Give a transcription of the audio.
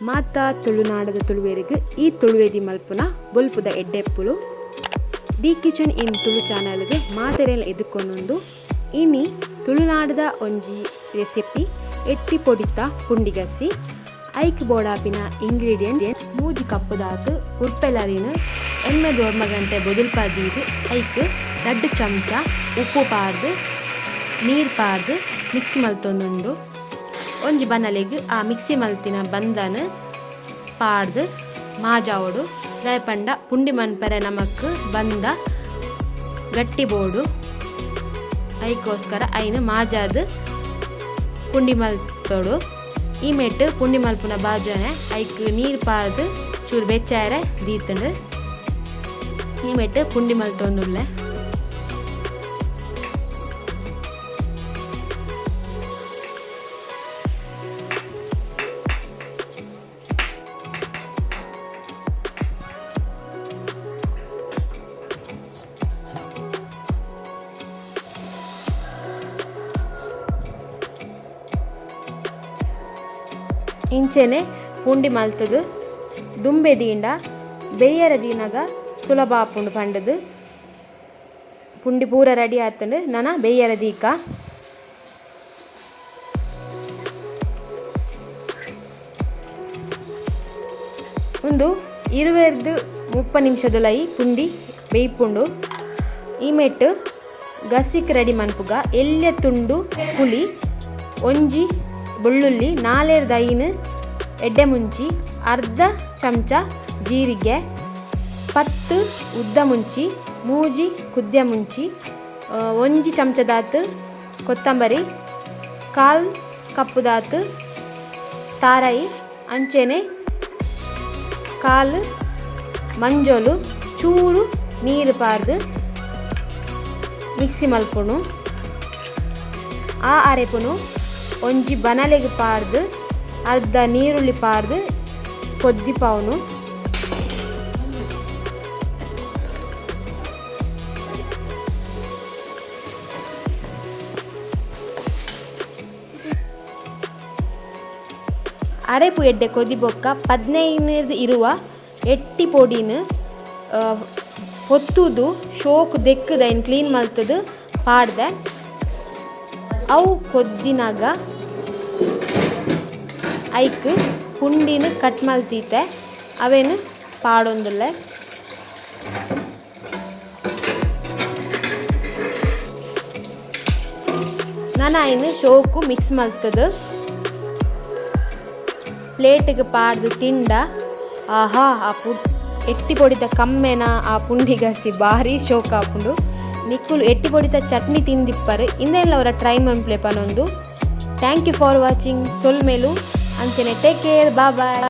ಮಾತಾ ತುಳುನಾಡದ ತುಳುವೆರಿಗೆ ಈ ತುಳುವೇದಿ ಮಲ್ಪುನ ಬೊಲ್ಪುದ ಎಡ್ಡೆಪ್ಪುಲು D kitchen ಇನ್ ತುಳು ಚಾನಲ್ಗೆ ಮಾತೆರೆಲ್ಲ ಎದುಕೊಂಡೊಂದು ಇನಿ ತುಳುನಾಡದ ಒಂಜಿ ರೆಸಿಪಿ ಎಟ್ಟಿ ಪೊಡಿತ ಪುಂಡಿಗಸಿ ಐಕ್ ಬೋಡಾಪಿನ ಇಂಗ್ರೀಡಿಯೆಂಟ್ 3 ಕಪ್ ದಾತು ಉರ್ಪೆಲರಿನ ಎಣ್ಣೆ ದೋರ್ಮಗಂಟೆ ಬೊದುಲ್ಪಾದೀದು ಐಕ್ 2 ಚಮಚ ಉಪ್ಪು ಪಾರ್ದು ನೀರು ಪಾರ್ದು ಮಿಕ್ಸ್ ಮಲ್ತೊಂದುಂಡು ಒಂಜಿ ಬನಲೆಗ್ ಆ ಮಿಕ್ಸಿ ಮಲ್ತಿನ ಬಂದನ ಪಾಡ್ದು ಮಾಜಾವೋಡು ದಾಯಪಂಡ ಪುಂಡಿ ಮನ್ಪರೆ ನಮಕ್ ಬಂದ ಗಟ್ಟಿ ಬೋಡು ಐಕೋಸ್ಕರ ಐನು ಮಾಜಾದು ಪುಂಡಿ ಮಲ್ತೋಡು ಈ ಮೆಟ್ಟು ಪುಂಡಿ ಮಲ್ಪುನ ಬಾಜನೆ ಐಕ್ ನೀರು ಪಾರ್ದು ಚೂರು ಬೆಚ್ಚಾರೆ ದೀತಂಡು ಈ ಮೆಟ್ಟು ಪುಂಡಿ ಮಲ್ತೊಂದುಲ್ಲೆ ಇಂಚೆನೆ ಪುಂಡಿ ಮಲ್ತದು ದುಂಬೆ ದೀಂಡ ಬೇಯರ ದೀನಗ ಸುಲಭ ಆಪುಂಡು ಪಂಡದು ಪುಂಡಿ ಪೂರ ರೆಡಿ ಆತಂಡು ನನ ಬೇಯರ ದೀಕ ಒಂದು 20-30 ನಿಮಿಷದೊಲೈ ಪುಂಡಿ ಬೇಯ್ಪುಂಡು ಈ ಮೆಟ್ಟು ಗಸಿಕ್ ರೆಡಿ ಮನ್ಪುಗ ಎಲ್ಯ ತುಂಡು ಪುಳಿ ಒಂಜಿ ಬೆಳ್ಳುಳ್ಳಿ 4-5 ಎಡ್ಡೆ ಮುಂಚಿ ಅರ್ಧ ಚಮಚ ಜೀರಿಗೆ 10 ಉದ್ದ ಮುಂಚಿ ಮೂಜಿ ಕುದ್ಯ ಮುಂಚಿ 1 ಚಮಚದಾತು ಕೊತ್ತಂಬರಿ 1/4 ಕಪ್ಪುದಾತು ತಾರಾಯಿ ಅಂಚೆನೆ 1/4 ಮಂಜೋಲು ಚೂರು ನೀರು ಪಾರ್ದು ಮಿಕ್ಸಿ ಮಲ್ಪುನು ಆ ಅರೆಪುನು ಒಂಜಿ ಬನಲೆಗ್ ಪಾರ್ದು ಅರ್ಧ ನೀರುಳ್ಳಿ ಪಾರ್ದು ಕೊದ್ದಿ ಪಾವನು ಅರೆಪು ಎಡ್ಡೆ ಕೊದ್ದಿ ಬೊಕ್ಕ 15 ಇರುವ ಎಟ್ಟಿ ಪೊಡಿನ ಹೊತ್ತುದು ಶೋಕು ದೆಕ್ಕದ ಏನು ಕ್ಲೀನ್ ಮಲ್ತದು ಪಾಡ್ದೆ ಅವು ಕೊದ್ದಿನಾಗ ಐಕ್ ಪುಂಡಿನ ಕಟ್ ಮಲ್ತೀತೆ ಅವೇನು ಪಾಡೊಂದುಲ್ಲೆ ನಾನು ಐನು ಶೋಕು ಮಿಕ್ಸ್ ಮಲ್ತದು ಪ್ಲೇಟಿಗೆ ಪಾಡ್ದು ತಿಂಡ ಆಹಾ ಆ ಎಟ್ಟಿ ಪೊಡಿತ ಕಮ್ಮೆನ ಆ ಪುಂಡಿಗಸಿ ಭಾರಿ ಶೋಕ ಆಪುಂಡು ನಿಕ್ಕುಲು ಎಟ್ಟಿ ಪೊಡಿತ ಚಟ್ನಿ ತಿಂದಿಪ್ಪರು ಇನ್ನೆಲ್ಲ ಅವರ ಟ್ರೈ ಮನ್ಪ್ಲೆ ಪನೊಂದು ಥ್ಯಾಂಕ್ ಯು ಫಾರ್ ವಾಚಿಂಗ್ ಸೊಲ್ಮೆಲು ಅಂಚನೆ ಟೇಕ್ ಕೇರ್ ಬಾಯ್.